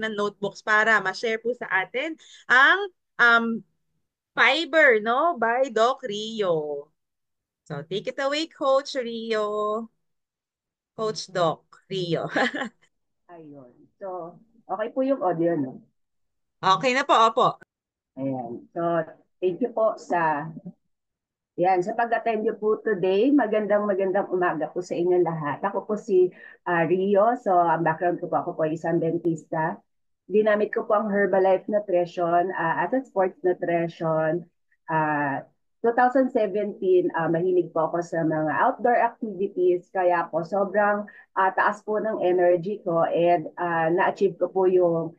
ng notebooks para ma-share po sa atin ang um, Fiber, no? By Doc Rio. So, take it away, Coach Rio. Coach Doc Rio. Ayun. So, okay po yung audio, no? Okay na po, opo. Ayan. So, thank you po yan, sa pag-attend niyo po today. Magandang umaga po sa inyo lahat. Ako po si Rio. So, ang background ko po, ako po ay isang dentista. Ginamit ko po ang Herbalife Nutrition as a sports nutrition. Uh, 2017, mahilig po ako sa mga outdoor activities. Kaya po, sobrang taas po ng energy ko and na-achieve ko po yung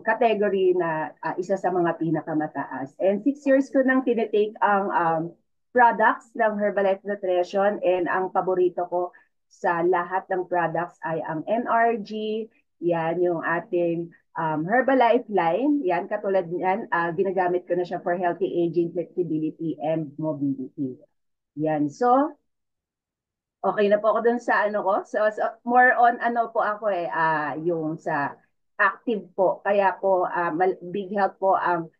category na isa sa mga pinakamataas. And 6 years ko nang tinitake ang products ng Herbalife Nutrition and ang paborito ko sa lahat ng products ay ang NRG, yan yung ating Herbalife line. Yan, katulad yan, ginagamit ko na siya for healthy aging, flexibility, and mobility. Yan. So, okay na po ako dun sa ano ko. So more on ano po ako yung sa active po. Kaya po big help po ang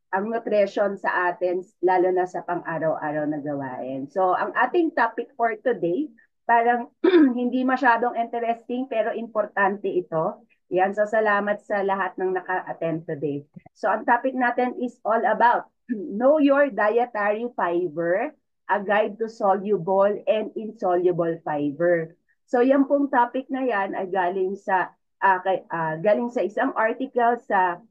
ang nutrition sa atin lalo na sa pang-araw-araw na gawain. So ang ating topic for today, parang hindi masyadong interesting pero importante ito. Yan, so salamat sa lahat ng naka-attend today. So ang topic natin is all about know your dietary fiber, a guide to soluble and insoluble fiber. So yan pong topic na yan ay galing sa isang article sa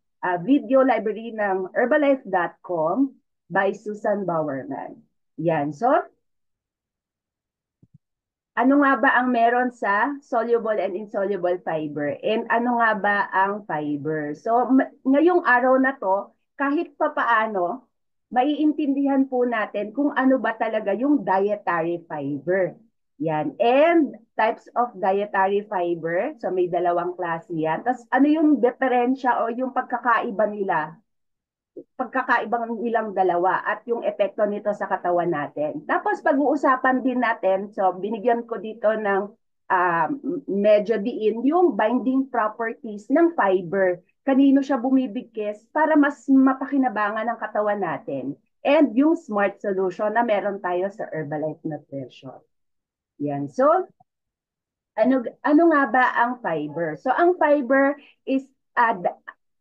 video library ng herbalife.com by Susan Bowerman. Yan. So, ano nga ba ang meron sa soluble and insoluble fiber? And ano nga ba ang fiber? So, ngayong araw na to, kahit papaano, maiintindihan po natin kung ano ba talaga yung dietary fiber. Yan. And types of dietary fiber. So, may dalawang klase yan. Tapos, ano yung diferensya o yung pagkakaiba nila pagkakaibang ilang dalawa at yung epekto nito sa katawan natin. Tapos pag-uusapan din natin, so binigyan ko dito ng uh, medyo diin yung binding properties ng fiber. Kanino siya bumibigkis para mas mapakinabangan ng katawan natin. And yung smart solution na meron tayo sa Herbalife Nutrition. Yan. So, ano nga ba ang fiber? So, ang fiber is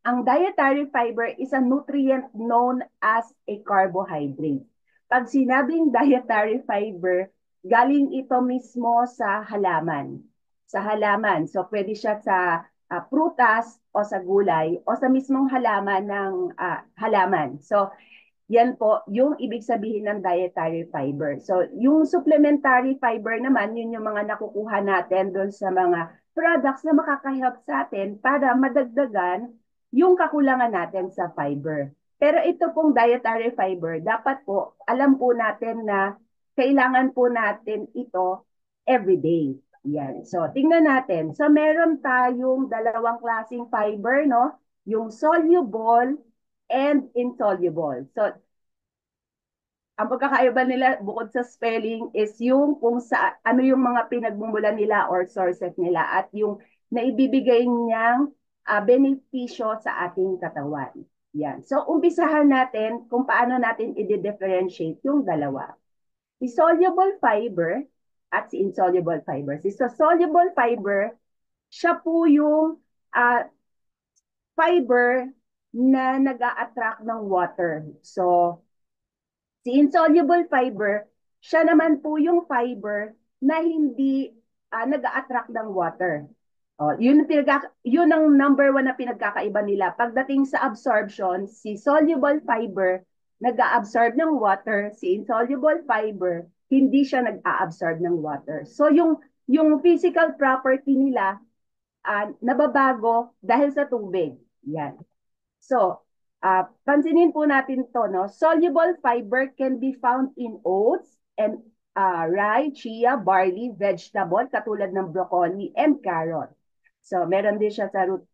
ang dietary fiber is a nutrient known as a carbohydrate. Pag sinabing dietary fiber, galing ito mismo sa halaman. Sa halaman. So, pwede siya sa prutas o sa gulay o sa mismong halaman ng halaman. So, yan po yung ibig sabihin ng dietary fiber. So, yung supplementary fiber naman, yun yung mga nakukuha natin doon sa mga products na makaka-help sa atin para madagdagan yung kakulangan natin sa fiber. Pero ito pong dietary fiber, dapat po, alam po natin na kailangan po natin ito everyday. Yan. So, tingnan natin. So, meron tayong dalawang klaseng fiber, no? Yung soluble and insoluble. So, ang pagkakaiba nila bukod sa spelling is yung kung sa ano yung mga pinagmumulan nila or sources nila at yung naibibigay niyang benepisyo sa ating katawan. Yan. So, umpisahan natin kung paano natin i-differentiate yung dalawa. Si soluble fiber at si insoluble fiber. Si soluble fiber, siya po yung uh, fiber na nag-a-attract ng water. So, si insoluble fiber, siya naman po yung fiber na hindi nag-a-attract ng water. Yun ang number one na pinagkakaiba nila. Pagdating sa absorption, si soluble fiber nag-a-absorb ng water, si insoluble fiber hindi siya nag-a-absorb ng water. So yung physical property nila nababago dahil sa tubig. Yan. So, pansinin po natin to, no? Soluble fiber can be found in oats and rye, chia, barley, vegetable, katulad ng broccoli and carrot. So, meron din siya sa root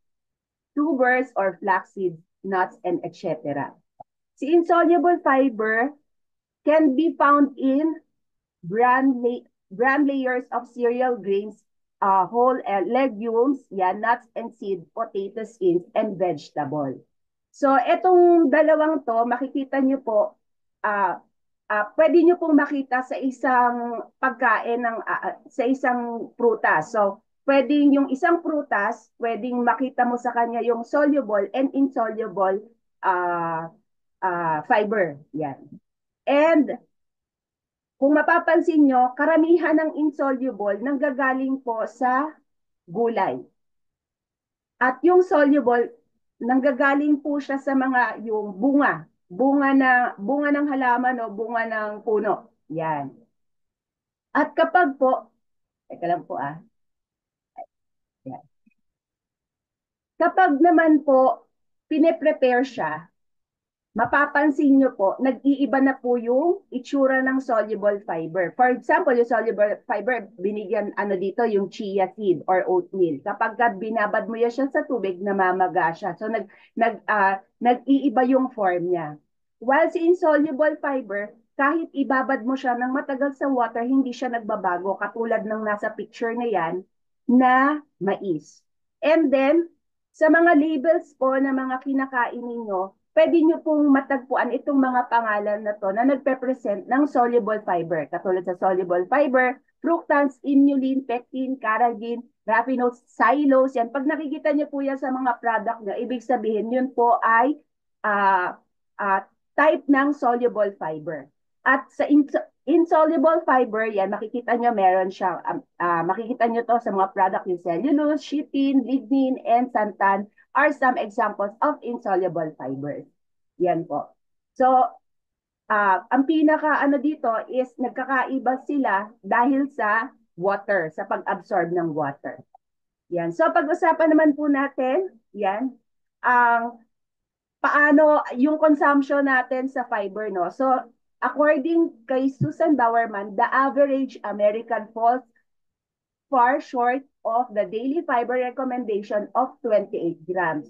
tubers or flaxseed, nuts, and etc. Si insoluble fiber can be found in bran layers of cereal grains whole legumes, yan, nuts and seeds, potato skins, and vegetable. So, etong dalawang to, makikita nyo po, uh, pwede nyo pong makita sa isang pagkain ng, sa isang prutas. So, pwedeng yung isang prutas, pwedeng makita mo sa kanya yung soluble and insoluble uh, fiber. Yan. And kung mapapansin nyo, karamihan ng insoluble nanggagaling po sa gulay. At yung soluble, nanggagaling po siya sa mga yung bunga. Bunga ng halaman o bunga ng puno. Yan. At kapag po, teka lang po yan. Kapag naman po, pine-prepare siya, mapapansin nyo po, nag-iiba na po yung itsura ng soluble fiber. For example, yung soluble fiber, binigyan ano dito, yung chia seed or oatmeal. Kapag binabad mo yan siya sa tubig, namamaga siya. So, nag-iiba yung form niya. While si insoluble fiber, kahit ibabad mo siya ng matagal sa water, hindi siya nagbabago, katulad ng nasa picture na yan, na mais. And then, sa mga labels po na mga kinakain ninyo, pwede nyo pong matagpuan itong mga pangalan na to na nagpe-present ng soluble fiber. Katulad sa soluble fiber, fructans, inulin, pectin, carrageen, raffinose, xylose. Yan. Pag nakikita nyo po yan sa mga product nyo, ibig sabihin yun po ay uh, uh, type ng soluble fiber. At sa insoluble fiber, yan, makikita nyo meron siyang, makikita nyo to sa mga product yung cellulose, chitin, lignin, and santan are some examples of insoluble fibers. Yan po. So, ang pinaka ano dito is nagkakaiba sila dahil sa water, sa pag-absorb ng water. Yan. So, pag-usapan naman po natin, yan, ang paano yung consumption natin sa fiber, no? So, according kay Susan Bowerman, the average American falls far short of the daily fiber recommendation of 28 grams.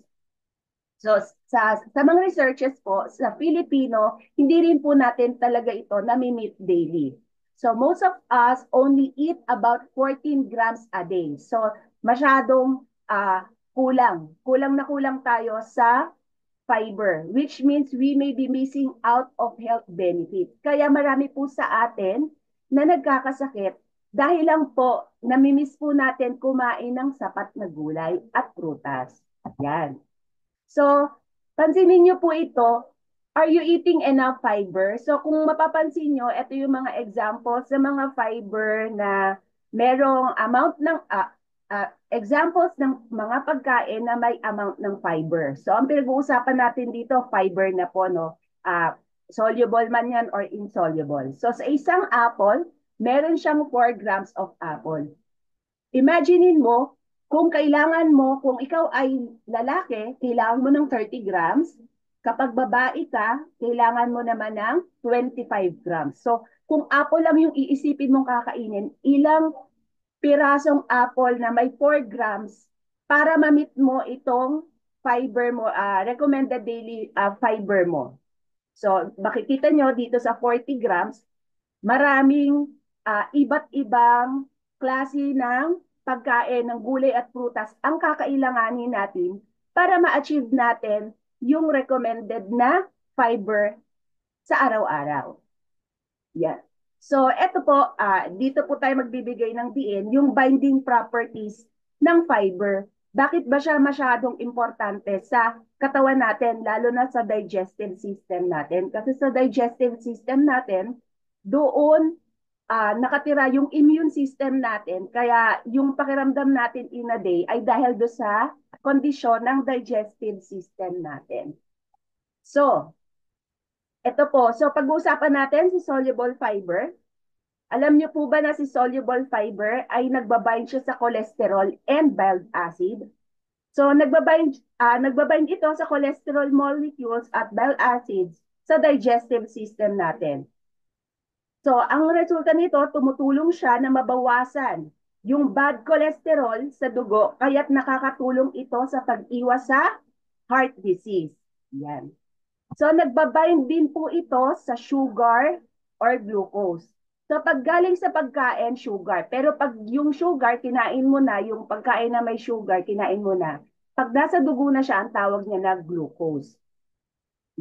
So, sa mga researches po, sa Filipino, hindi rin po natin talaga ito nami-meet daily. So, most of us only eat about 14 grams a day. So, masyadong kulang. Kulang na kulang tayo sa fiber, which means we may be missing out of health benefits. Kaya marami po sa atin na nagkakasakit dahil lang po namimiss po natin kumain ng sapat na gulay at prutas. Yan. So, pansinin niyo po ito, are you eating enough fiber? So, kung mapapansin niyo, ito yung mga examples sa mga fiber na merong amount ng examples ng mga pagkain na may amount ng fiber. So, ang pinag-uusapan natin dito, fiber na po, no? Soluble man yan or insoluble. So, sa isang apple, meron siyang 4 grams of apple. Imaginein mo, kung kailangan mo, kung ikaw ay lalaki, kailangan mo ng 30 grams. Kapag babae ka, kailangan mo naman ng 25 grams. So, kung apple lang yung iisipin mong kakainin, ilang pirasong apple na may 4 grams para ma-meet mo itong fiber mo, recommended daily fiber mo. So, makikita nyo dito sa 40 grams, maraming iba't ibang klase ng pagkain ng gulay at prutas ang kakailanganin natin para ma-achieve natin yung recommended na fiber sa araw-araw. Yan. So, eto po, dito po tayo magbibigay ng diin yung binding properties ng fiber. Bakit ba siya masyadong importante sa katawan natin, lalo na sa digestive system natin? Kasi sa digestive system natin, doon nakatira yung immune system natin. Kaya yung pakiramdam natin in a day ay dahil do sa kondisyon ng digestive system natin. So, ito po. So, pag-uusapan natin si soluble fiber. Alam niyo po ba na si soluble fiber ay nagbabind siya sa cholesterol and bile acid? So, nagbabind ito sa cholesterol molecules at bile acids sa digestive system natin. So, ang resulta nito, tumutulong siya na mabawasan yung bad cholesterol sa dugo, kaya't nakakatulong ito sa pag-iwas sa heart disease. Yan. So, nagbabind din po ito sa sugar or glucose. So pag galing sa pagkain, sugar. Pero pag yung sugar, kinain mo na, yung pagkain na may sugar, kinain mo na. Pag nasa dugo na siya, ang tawag niya na glucose.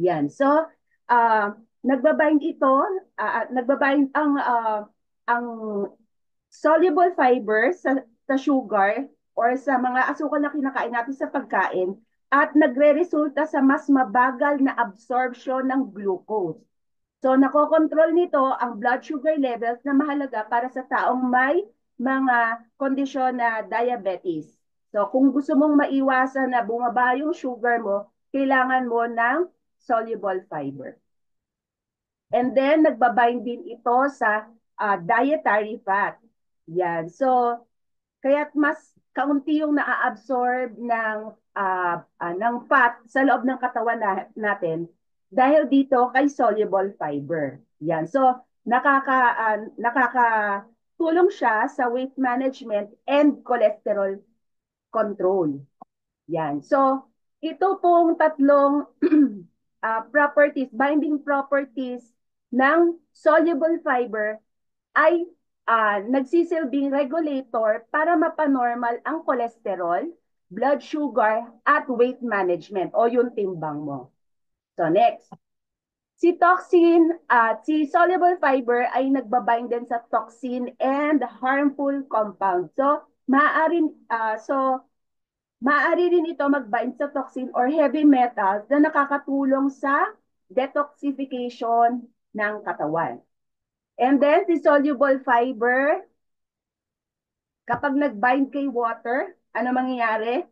Yan. So, nagbabind ito, nagbabind ang soluble fiber sa sugar or sa mga asukal na kinakain natin sa pagkain at nagre-resulta sa mas mabagal na absorption ng glucose. So, nakokontrol nito ang blood sugar levels na mahalaga para sa taong may mga kondisyon na diabetes. So, kung gusto mong maiwasan na bumaba yung sugar mo, kailangan mo ng soluble fiber. And then, nagbabind din ito sa dietary fat. Yan. So, kaya't mas kaunti yung naa-absorb ng fat sa loob ng katawan natin dahil dito kay soluble fiber. Yan. So, nakakatulong siya sa weight management and cholesterol control. Yan. So, ito pong tatlong properties, binding properties ng soluble fiber ay nagsisilbing regulator para mapanormal ang cholesterol, blood sugar, at weight management o yung timbang mo. So next, si toxin at si soluble fiber ay nagbabind din sa toxin and harmful compound. So maaari rin ito magbind sa toxin or heavy metals na nakakatulong sa detoxification ng katawan. And then, si soluble fiber, kapag nag-bind kay water, ano mangyayari?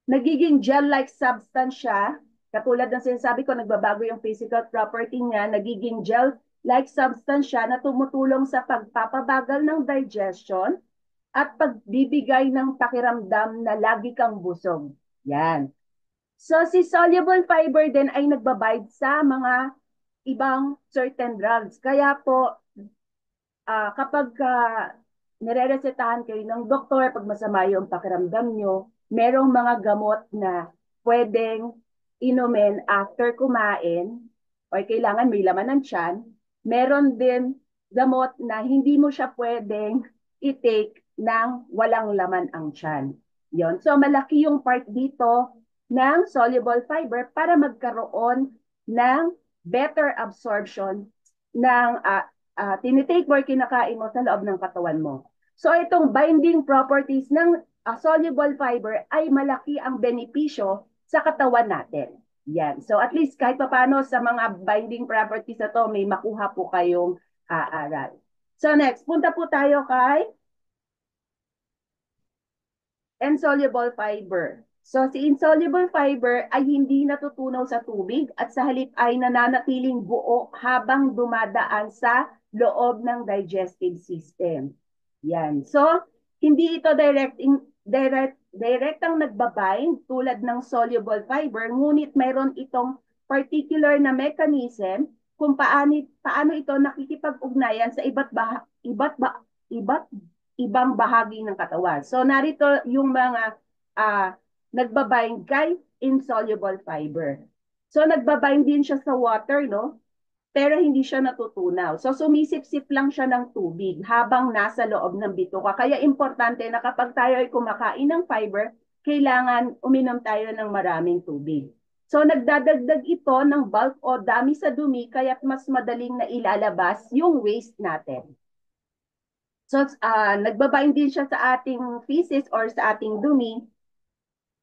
Nagiging gel-like substance siya. Katulad ng sinasabi ko, nagbabago yung physical property niya. Nagiging gel-like substance siya na tumutulong sa pagpapabagal ng digestion at pagbibigay ng pakiramdam na lagi kang busog. Yan. So, si soluble fiber din ay nagbabind sa mga ibang certain drugs. Kaya po, kapag nire-resetahan kayo ng doktor pag masama yung pakiramdam nyo, merong mga gamot na pwedeng inumin after kumain o kailangan may laman ng tiyan. Meron din gamot na hindi mo siya pwedeng i-take nang walang laman ang tiyan. Yon. So malaki yung part dito ng soluble fiber para magkaroon ng better absorption ng tinitake mo, kinakain mo sa loob ng katawan mo. So itong binding properties ng soluble fiber ay malaki ang benepisyo sa katawan natin. Yan. So at least kahit paano sa mga binding properties na to, may makuha po kayong aral. So next, punta po tayo kay insoluble fiber. So si insoluble fiber ay hindi natutunaw sa tubig at sa halip ay nananatiling buo habang dumadaan sa loob ng digestive system. Yan. So hindi ito direktang nagbabind tulad ng soluble fiber, ngunit mayroon itong particular na mechanism kung paano ito nakikipag-ugnayan sa iba't ibang bahagi ng katawan. So narito yung mga nagbabind kay insoluble fiber. So nagbabind din siya sa water, no? Pero hindi siya natutunaw. So sumisip-sip lang siya ng tubig habang nasa loob ng bituka. Kaya importante na kapag tayo ay kumakain ng fiber, kailangan uminom tayo ng maraming tubig. So nagdadagdag ito ng bulk o dami sa dumi kaya't mas madaling na ilalabas yung waste natin. So, nagbabind din siya sa ating feces or sa ating dumi,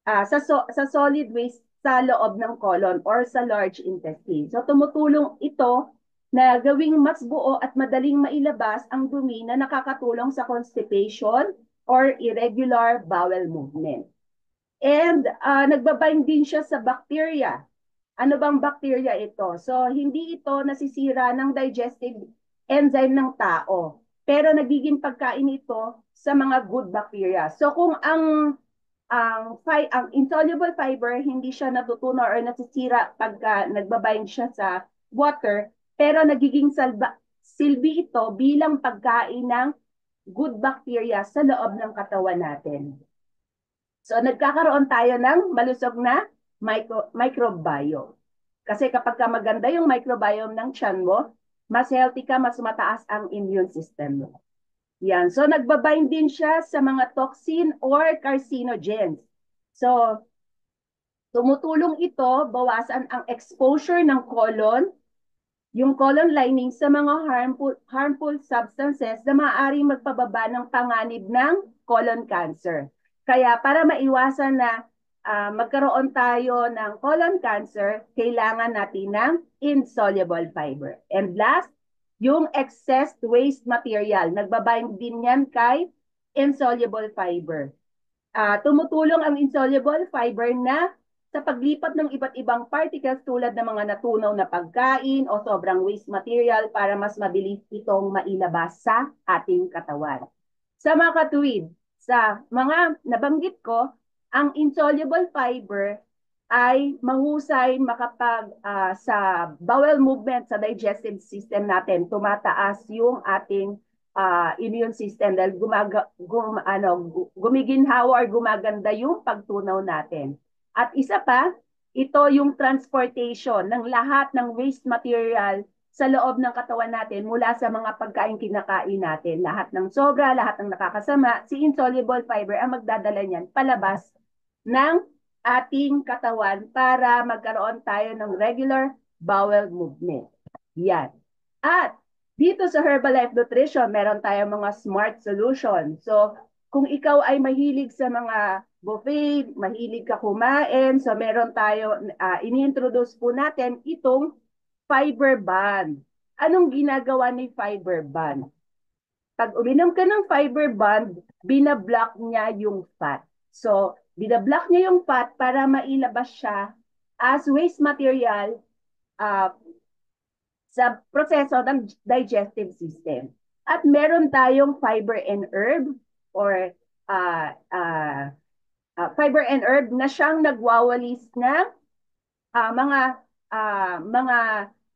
sa solid waste sa loob ng colon or sa large intestine. So, tumutulong ito na gawing mas buo at madaling mailabas ang dumi na nakakatulong sa constipation or irregular bowel movement. And nagbabind din siya sa bacteria. Ano bang bacteria ito? So, hindi ito nasisira ng digestive enzyme ng tao. Pero nagiging pagkain ito sa mga good bacteria. So, kung ang insoluble fiber, hindi siya natutunaw or nasisira pagka nagbabind siya sa water, pero nagiging silbi ito bilang pagkain ng good bacteria sa loob ng katawan natin. So, nagkakaroon tayo ng malusog na microbiome. Kasi kapag maganda yung microbiome ng tiyan mo, mas healthy ka, mas mataas ang immune system mo. Yan. So, nagbabind din siya sa mga toxin or carcinogens. So, tumutulong ito, bawasan ang exposure ng colon, yung colon lining sa mga harmful substances na maaaring magpababa ng panganib ng colon cancer. Kaya para maiwasan na magkaroon tayo ng colon cancer, kailangan natin ng insoluble fiber. And last, yung excess waste material. Nagbabind din yan kay insoluble fiber. Tumutulong ang insoluble fiber na sa paglipat ng iba't ibang particles tulad ng mga natunaw na pagkain o sobrang waste material para mas mabilis itong mailabas sa ating katawan. Sa mga katuwid, sa mga nabanggit ko, ang insoluble fiber ay mahusay sa bowel movement sa digestive system natin. Tumataas yung ating immune system dahil gumiginhawa or gumaganda yung pagtunaw natin. At isa pa, ito yung transportation ng lahat ng waste material sa loob ng katawan natin mula sa mga pagkain kinakain natin. Lahat ng sobra, lahat ng nakakasama, si insoluble fiber ang magdadala niyan palabas ng ating katawan para magkaroon tayo ng regular bowel movement. Yan. At dito sa Herbalife Nutrition, meron tayong mga smart solution. So, kung ikaw ay mahilig sa mga buffet, mahilig ka kumain, so meron tayo, ini-introduce po natin itong fiber band. Anong ginagawa ni fiber band? Pag uminom ka ng fiber band, binablock niya yung fat. So, binablock niya yung fat para mailabas siya as waste material uh, sa proseso ng digestive system. At meron tayong fiber and herb or uh, uh, fiber and herb na siyang nagwawalis ng mga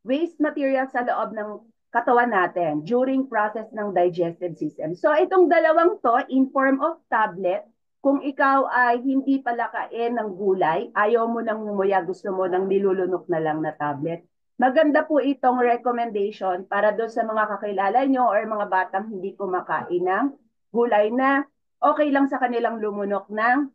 waste material sa loob ng katawan natin during process ng digestive system. So itong dalawang to in form of tablet, kung ikaw ay hindi pala kain ng gulay, ayaw mo nang ngumuya, gusto mo nang nilulunok na lang na tablet, maganda po itong recommendation para doon sa mga kakilala nyo or mga batang hindi kumakain ng gulay na okay lang sa kanilang lumunok ng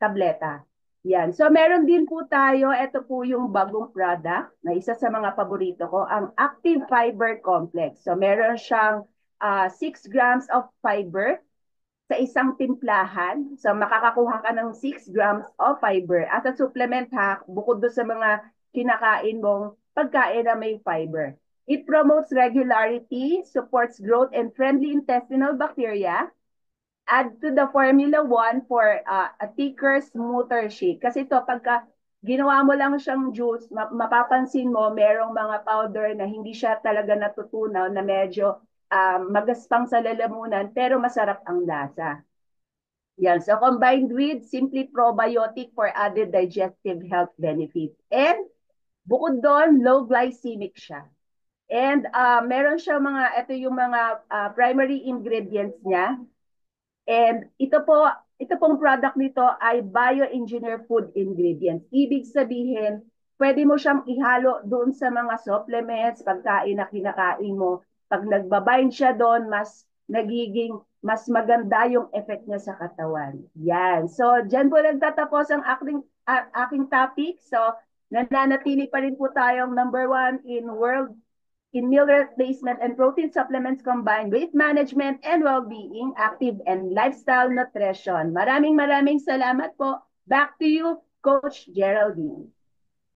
tableta. Yan. So meron din po tayo, ito po yung bagong product na isa sa mga paborito ko, ang Active Fiber Complex. So meron siyang 6 grams of fiber sa isang timplahan. So makakakuha ka ng 6 grams of fiber as a supplement ha, bukod doon sa mga kinakain mong pagkain na may fiber. It promotes regularity, supports growth and friendly intestinal bacteria, add to the Formula 1 for a thicker, smoother shake. Kasi ito, pagka ginawa mo lang siyang juice, mapapansin mo, merong mga powder na hindi siya talaga natutunaw, na medyo magaspang sa lalamunan, pero masarap ang lasa. Yan. So, combined with Simply Probiotic for added digestive health benefits. And bukod doon, low glycemic siya. And meron siya ito yung mga primary ingredients niya. And ito pong product nito ay bioengineered food ingredients. Ibig sabihin, pwede mo siyang ihalo doon sa mga supplements, pagkain na kinakain mo. Pag nagbabind siya doon, mas maganda yung effect niya sa katawan. Yan. So, dyan po nagtatapos ang aking topic. So, nananatili pa rin po tayong number 1 in meal replacement and protein supplements combined with management and well-being, active and lifestyle nutrition. Maraming salamat po. Back to you, Coach Geraldine.